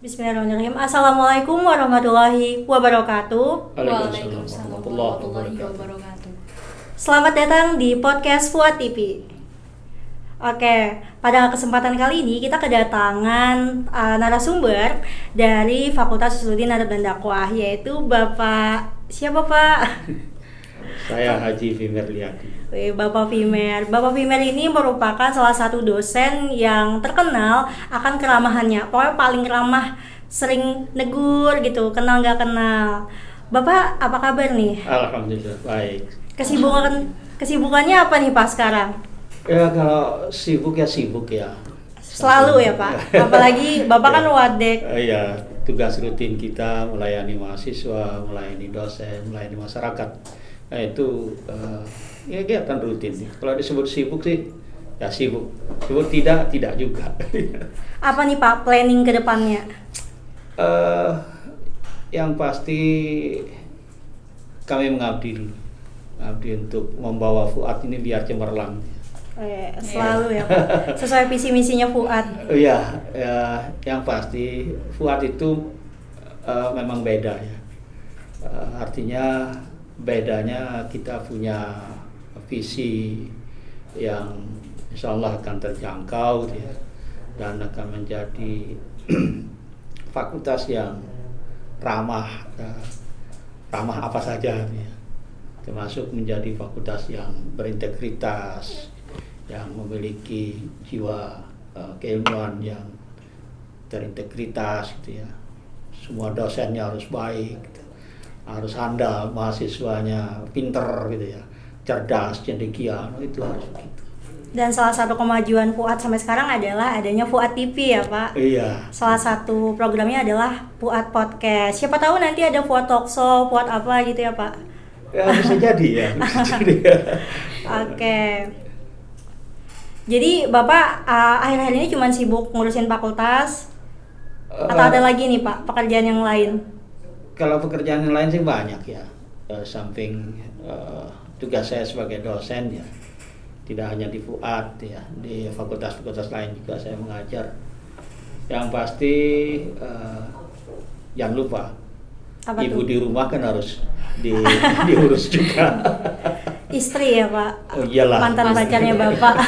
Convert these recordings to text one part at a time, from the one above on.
Bismillahirrahmanirrahim. Assalamualaikum warahmatullahi wabarakatuh. Waalaikumsalam warahmatullahi wabarakatuh. Selamat datang di podcast Fuad TV. Oke, pada kesempatan kali ini kita kedatangan narasumber dari Fakultas Usuluddin Adab dan Dakwah, yaitu Bapak siapa Pak? Saya Haji Fimer Liadi. Bapak Fimer. Bapak Fimer ini merupakan salah satu dosen yang terkenal akan keramahannya. Pokoknya paling ramah, sering negur gitu, kenal nggak kenal. Bapak apa kabar nih? Alhamdulillah baik. Kesibukannya apa nih Pak sekarang? Ya kalau sibuk ya. Selalu ya Pak. Apalagi Bapak kan wadek. Iya, tugas rutin kita melayani mahasiswa, melayani dosen, melayani masyarakat. Nah itu ya kegiatan rutin. Kalau disebut sibuk sih ya sibuk. Sibuk tidak juga. Apa nih Pak planning ke depannya? Yang pasti kami mengabdi untuk membawa Fuad ini biar cemerlang. Selalu ya Pak. Sesuai visi misinya Fuad. Iya, yang pasti Fuad itu memang beda ya. Artinya bedanya kita punya visi yang insya Allah akan terjangkau ya, dan akan menjadi fakultas yang ramah apa saja ya. Termasuk menjadi fakultas yang berintegritas, yang memiliki jiwa keilmuan yang terintegritas gitu ya. Semua dosennya harus baik gitu. Harus handal, mahasiswanya pinter gitu ya, cerdas, cendekia, itu harus begitu. Dan salah satu kemajuan Fuad sampai sekarang adalah adanya Fuad TV ya Pak. Iya. Salah satu programnya adalah Fuad Podcast. Siapa tahu nanti ada Fuad Talkshow, Fuad apa gitu ya Pak? Ya bisa jadi ya. Oke. Jadi Bapak akhir-akhir ini cuma sibuk ngurusin fakultas atau ada lagi nih Pak pekerjaan yang lain? Kalau pekerjaan yang lain sih banyak ya. Samping tugas saya sebagai dosen ya, tidak hanya di Fuad ya, di fakultas-fakultas lain juga saya mengajar. Yang pasti jangan lupa Apa ibu tuh? di rumah kan harus diurus juga. Istri ya Pak? Oh, iyalah. Mantan pacarnya Bapak.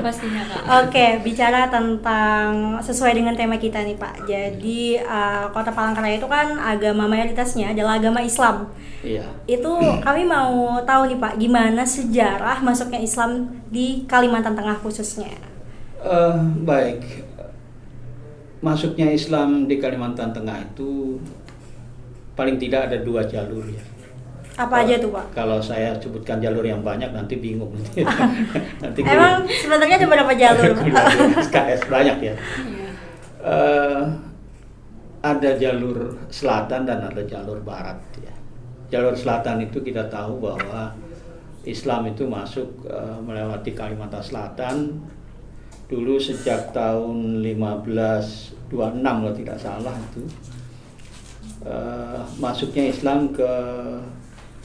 Pastinya Kak. Oke, bicara tentang sesuai dengan tema kita nih Pak. Jadi Kota Palangkaraya itu kan agama mayoritasnya adalah agama Islam. Iya. Itu kami mau tahu nih Pak, gimana sejarah masuknya Islam di Kalimantan Tengah khususnya? Baik. Masuknya Islam di Kalimantan Tengah itu paling tidak ada 2 jalur ya. Apa aja tuh Pak? Kalau saya sebutkan jalur yang banyak nanti bingung. Nanti Emang sebenarnya ada berapa jalur? SKS banyak ya. Iya. Ada jalur selatan dan ada jalur barat ya. Jalur selatan itu kita tahu bahwa Islam itu masuk melewati Kalimantan Selatan dulu sejak tahun 1526 kalau tidak salah itu. Masuknya Islam ke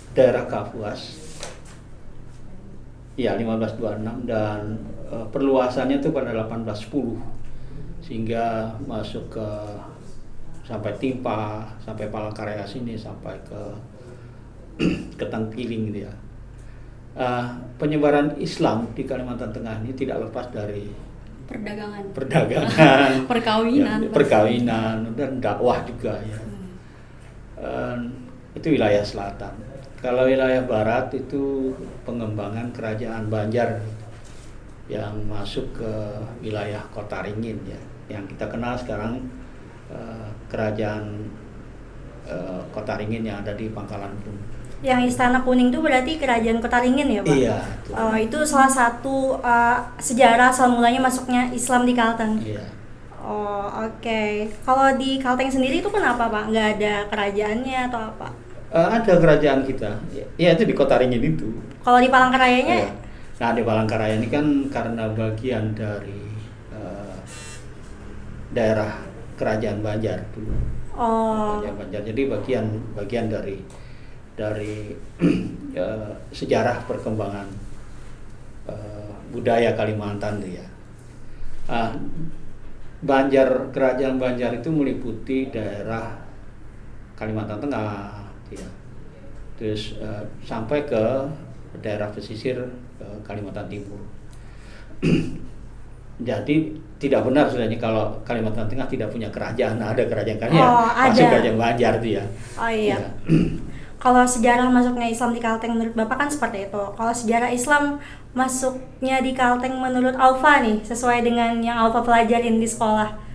daerah Kapuas ya 1526 dan perluasannya itu pada 1810 sehingga masuk ke sampai Timpa, sampai Palangkaraya sini, sampai ke Tangkiling gitu ya. Penyebaran Islam di Kalimantan Tengah ini tidak lepas dari perdagangan, perkawinan dan dakwah juga ya. Itu wilayah selatan. Kalau wilayah barat itu pengembangan kerajaan Banjar yang masuk ke wilayah Kota Ringin ya, yang kita kenal sekarang kerajaan Kota Ringin yang ada di Pangkalan Bun. Yang Istana Kuning itu berarti kerajaan Kota Ringin ya Pak? Iya. Itu salah satu sejarah asal mulanya masuknya Islam di Kalteng. Iya. Oh oke. Kalau di Kalteng sendiri itu kenapa Pak? Nggak ada kerajaannya atau apa? Ada kerajaan kita, ya itu di Kota Ringin itu. Kalau di Palangkarayanya? Ya. Nah di Palangkaraya ini kan karena bagian dari daerah kerajaan Banjar dulu. Oh. Kerajaan Banjar, jadi bagian dari sejarah perkembangan budaya Kalimantan ya. Banjar, kerajaan Banjar itu meliputi daerah Kalimantan Tengah, ya. Terus sampai ke daerah pesisir Kalimantan Timur. Jadi tidak benar sebenarnya kalau Kalimantan Tengah tidak punya kerajaan. Nah, ada kerajaan kan ya, masuk kerajaan Banjar itu ya. Oh iya. Ya. Kalau sejarah masuknya Islam di Kalteng menurut Bapak kan seperti itu. Kalau sejarah Islam masuknya di Kalteng menurut Alfa nih, sesuai dengan yang Alfa pelajarin di sekolah.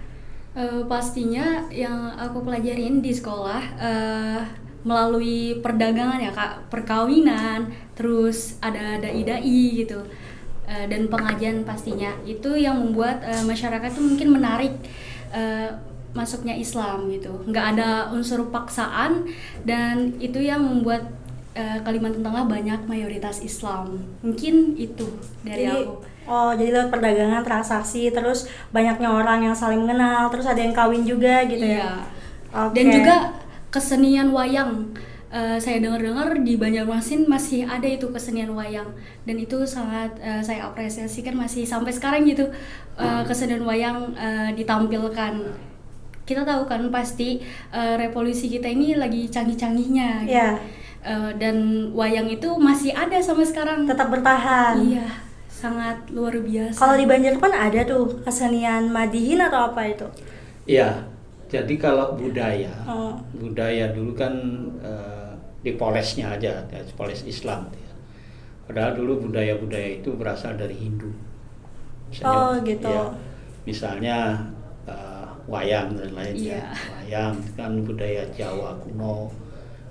Pastinya yang aku pelajarin di sekolah melalui perdagangan ya Kak, perkawinan, terus ada dai-dai gitu. Dan pengajian pastinya itu yang membuat masyarakat tuh mungkin menarik masuknya Islam gitu, nggak ada unsur paksaan, dan itu yang membuat Kalimantan Tengah banyak mayoritas Islam, mungkin itu dari aku. Jadi lewat perdagangan, transaksi, terus banyaknya orang yang saling mengenal, terus ada yang kawin juga gitu ya. Okay. Dan juga kesenian wayang. Saya dengar-dengar di Banjarmasin masih ada itu kesenian wayang, dan itu sangat saya apresiasikan masih sampai sekarang gitu. Kesenian wayang ditampilkan. Kita tahu kan pasti revolusi kita ini lagi canggih-canggihnya gitu. Yeah. Dan wayang itu masih ada sampai sekarang, tetap bertahan. Iya, sangat luar biasa. Kalau di Banjar kan ada tuh kesenian Madihin atau apa itu? Iya, jadi kalau budaya dulu kan dipolesnya aja, dipoles Islam. Padahal dulu budaya-budaya itu berasal dari Hindu. Misalnya, gitu. Ya, misalnya wayang dan lainnya. Iya. Wayang kan budaya Jawa kuno,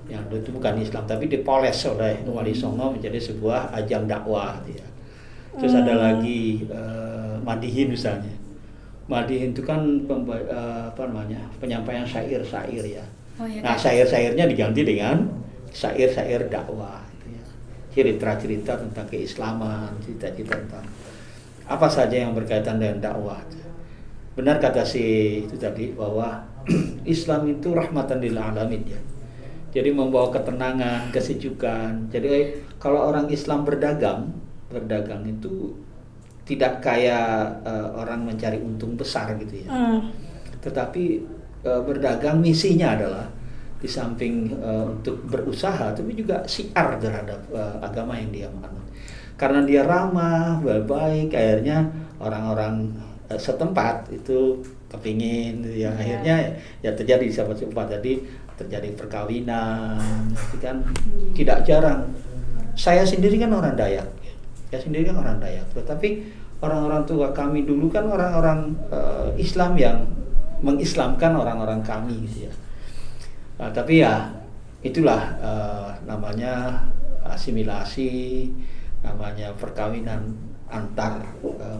yang itu bukan Islam tapi dipoles oleh Wali Songo menjadi sebuah ajang dakwah. Ya. Terus ada lagi Madihin misalnya. Madihin itu kan penyampaian syair-syair ya. Oh, iya, Nah, syair-syairnya diganti dengan syair-syair dakwah gitu ya. Cerita-cerita tentang keislaman, cerita-cerita tentang apa saja yang berkaitan dengan dakwah. Benar kata si itu tadi bahwa Islam itu rahmatan lil alamin ya. Jadi membawa ketenangan, kesejukan. Jadi kalau orang Islam berdagang itu tidak kayak orang mencari untung besar gitu ya. Tetapi berdagang misinya adalah di samping untuk berusaha, tapi juga syiar terhadap agama yang dia anut. Karena dia ramah, baik, akhirnya orang-orang setempat itu kepingin, ya akhirnya ya terjadi di setempat tadi terjadi perkawinan, kan tidak jarang. Saya sendiri kan orang Dayak, tetapi orang-orang tua kami dulu kan orang-orang Islam yang mengislamkan orang-orang kami gitu ya. Tapi ya itulah namanya asimilasi, namanya perkawinan antar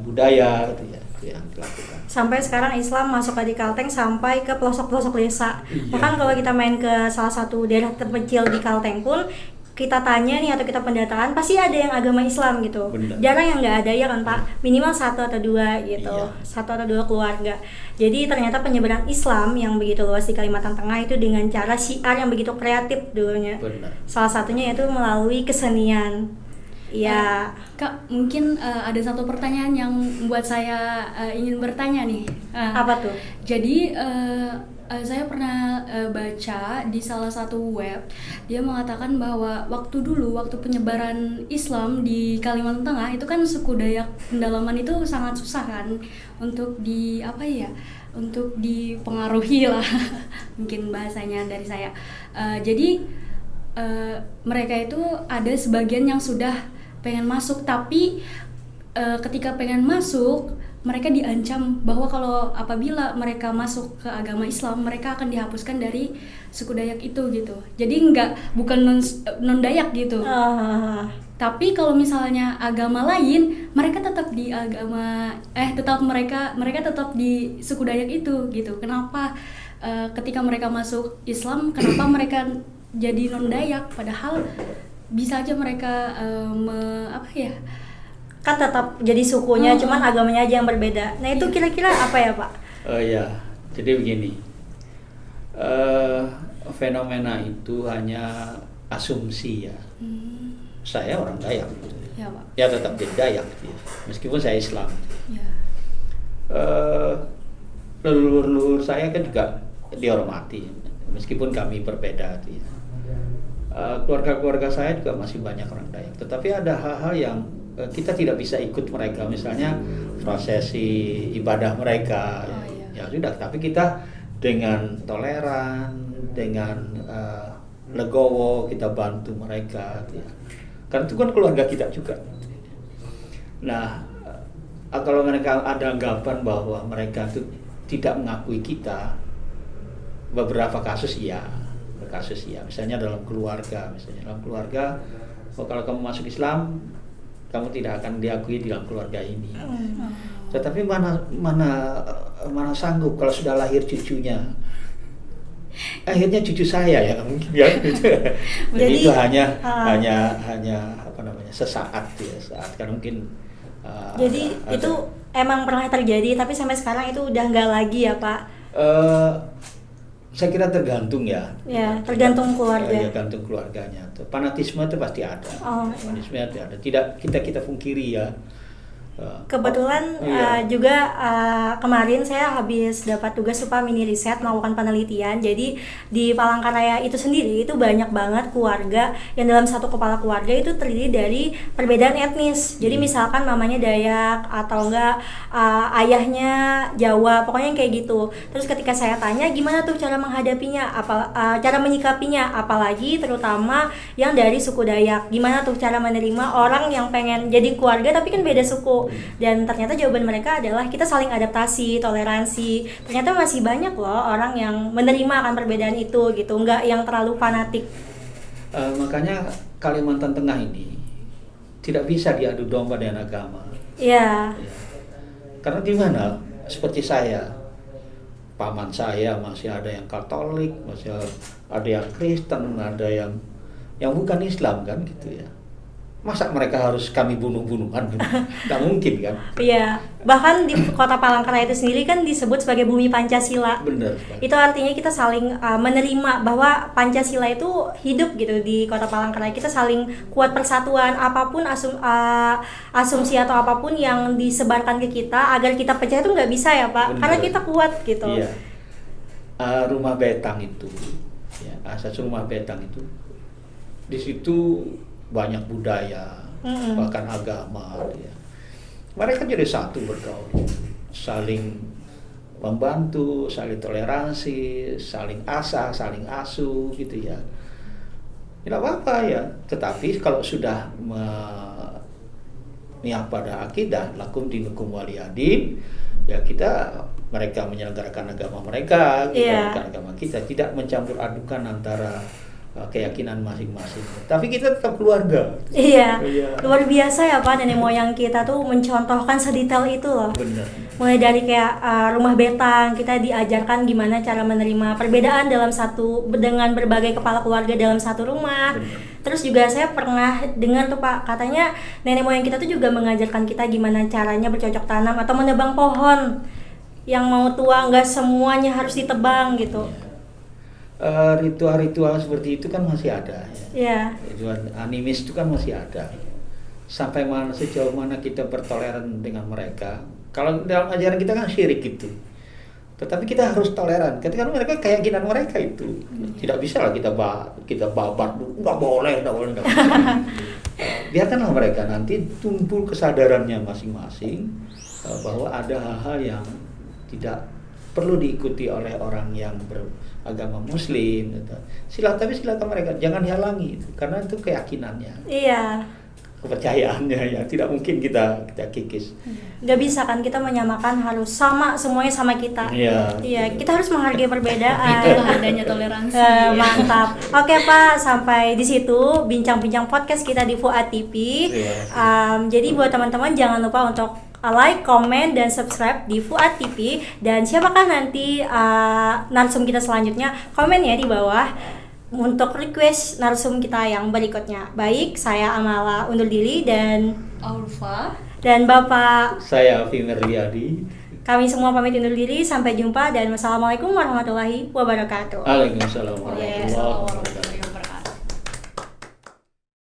budaya gitu ya, itu yang dilakukan. Sampai sekarang Islam masuk di Kalteng sampai ke pelosok-pelosok desa. Iya. Bahkan kalau kita main ke salah satu daerah terpencil di Kalteng pun kita tanya nih atau kita pendataan pasti ada yang agama Islam gitu. Benar. Jarang yang nggak ada ya kan Pak, minimal 1 atau 2 gitu. Iya. 1 atau 2 keluarga. Jadi ternyata penyebaran Islam yang begitu luas di Kalimantan Tengah itu dengan cara syiar yang begitu kreatif dulunya. Benar. Salah satunya yaitu melalui kesenian. Iya. Kak, mungkin ada satu pertanyaan yang membuat saya ingin bertanya nih. Apa tuh? Jadi saya pernah baca di salah satu web, dia mengatakan bahwa waktu penyebaran Islam di Kalimantan Tengah itu kan suku Dayak pendalaman itu sangat susah kan untuk untuk dipengaruhi lah mungkin bahasanya dari saya. Jadi mereka itu ada sebagian yang sudah pengen masuk, tapi ketika pengen masuk mereka diancam bahwa kalau apabila mereka masuk ke agama Islam mereka akan dihapuskan dari suku Dayak itu gitu. Jadi bukan non Dayak gitu. Tapi kalau misalnya agama lain mereka tetap di mereka tetap di suku Dayak itu gitu. Kenapa ketika mereka masuk Islam kenapa mereka jadi non Dayak, padahal bisa aja mereka kan tetap jadi sukunya, cuman agamanya aja yang berbeda. Nah itu kira-kira apa ya Pak? Ya, jadi begini, fenomena itu hanya asumsi ya. Saya orang Dayak, gitu. Ya tetap jadi Dayak, gitu ya. Meskipun saya Islam. Ya. leluhur saya kan juga dihormati meskipun kami berbeda. Keluarga-keluarga saya juga masih banyak orang Dayak, tetapi ada hal-hal yang kita tidak bisa ikut mereka, misalnya prosesi ibadah mereka. Ya sudah, tapi kita dengan toleran, dengan legowo kita bantu mereka, karena itu kan keluarga kita juga. Nah, kalau mereka ada anggapan bahwa mereka itu tidak mengakui kita, beberapa kasus ya, misalnya dalam keluarga, kalau kamu masuk Islam, kamu tidak akan diakui di dalam keluarga ini. Tetapi mana sanggup kalau sudah lahir cucunya, akhirnya cucu saya ya mungkin ya. Jadi itu hanya apa namanya, sesaat ya, saat kan mungkin. Jadi itu emang pernah terjadi, tapi sampai sekarang itu udah nggak lagi ya Pak? Saya kira tergantung ya. Ya, tergantung keluarga. Tergantung keluarganya. Fanatisme itu pasti ada. Fanatisme itu ada. Tidak kita pungkiri ya. Kebetulan juga kemarin saya habis dapat tugas upah mini riset melakukan penelitian. Jadi di Palangkaraya itu sendiri itu banyak banget keluarga yang dalam satu kepala keluarga itu terdiri dari perbedaan etnis. Jadi misalkan mamanya Dayak atau enggak ayahnya Jawa, pokoknya kayak gitu. Terus ketika saya tanya gimana tuh cara menghadapinya, cara menyikapinya, apalagi terutama yang dari suku Dayak, gimana tuh cara menerima orang yang pengen jadi keluarga tapi kan beda suku. Dan ternyata jawaban mereka adalah kita saling adaptasi, toleransi. Ternyata masih banyak loh orang yang menerima akan perbedaan itu gitu, nggak yang terlalu fanatik. Makanya Kalimantan Tengah ini tidak bisa diadu domba dengan agama. Iya. Ya. Karena di mana? Seperti saya, paman saya masih ada yang Katolik, masih ada yang Kristen, ada yang bukan Islam kan gitu ya. Masa mereka harus kami bunuh-bunuhan? Nggak mungkin kan? Iya, bahkan di kota Palangkaraya itu sendiri kan disebut sebagai bumi Pancasila. Benar. Itu artinya kita saling menerima bahwa Pancasila itu hidup gitu di kota Palangkaraya. Kita saling kuat persatuan, apapun asumsi atau apapun yang disebarkan ke kita agar kita percaya itu nggak bisa ya Pak. Benar. Karena kita kuat gitu. Iya. Rumah Betang itu, ya, asas rumah Betang itu, di situ banyak budaya, bahkan agama. Ya. Mereka jadi satu bergaul, saling membantu, saling toleransi, saling asah, saling asuh, gitu ya. Tidak apa-apa ya. Tetapi kalau sudah niat pada akidah, lakum dinukum waliyadin, ya mereka menyelenggarakan agama mereka, kita menyelenggarakan agama kita, tidak mencampur adukan antara keyakinan masing-masing. Tapi kita tetap keluarga. Iya. Luar biasa ya Pak, nenek moyang kita tuh mencontohkan sedetail itu loh. Benar. Mulai dari kayak rumah betang, kita diajarkan gimana cara menerima perbedaan dengan berbagai kepala keluarga dalam satu rumah. Benar. Terus juga saya pernah dengar tuh Pak, katanya nenek moyang kita tuh juga mengajarkan kita gimana caranya bercocok tanam atau menebang pohon. Yang mau tua nggak semuanya harus ditebang gitu. Ritual-ritual seperti itu kan masih ada ya. Ritual animis itu kan masih ada. Sampai sejauh mana kita bertoleran dengan mereka. Kalau dalam ajaran kita kan syirik gitu. Tetapi kita harus toleran. Ketika mereka keyakinan mereka itu tidak bisa lah kita babat, nggak boleh. Biarkanlah mereka nanti tumbuh kesadarannya masing-masing bahwa ada hal-hal yang tidak perlu diikuti oleh orang yang beragama Muslim. Silakan mereka, jangan dihalangi, karena itu keyakinannya. Iya. Kepercayaannya ya, tidak mungkin kita kikis. Gak bisa kan kita menyamakan harus semuanya sama kita. Iya, kita harus menghargai perbedaan. Itulah adanya toleransi. Mantap. Oke Pak, sampai di situ bincang-bincang podcast kita di Fuad TV. Jadi buat teman-teman jangan lupa untuk like, comment, dan subscribe di Fuad TV. Dan siapakah nanti narsum kita selanjutnya? Komen ya di bawah untuk request narsum kita yang berikutnya. Baik, saya Amala undur diri dan Aurfa dan Bapak saya Fimer Riyadi. Kami semua pamit undur diri. Sampai jumpa dan wassalamualaikum warahmatullahi wabarakatuh. Waalaikumsalam warahmatullahi wabarakatuh.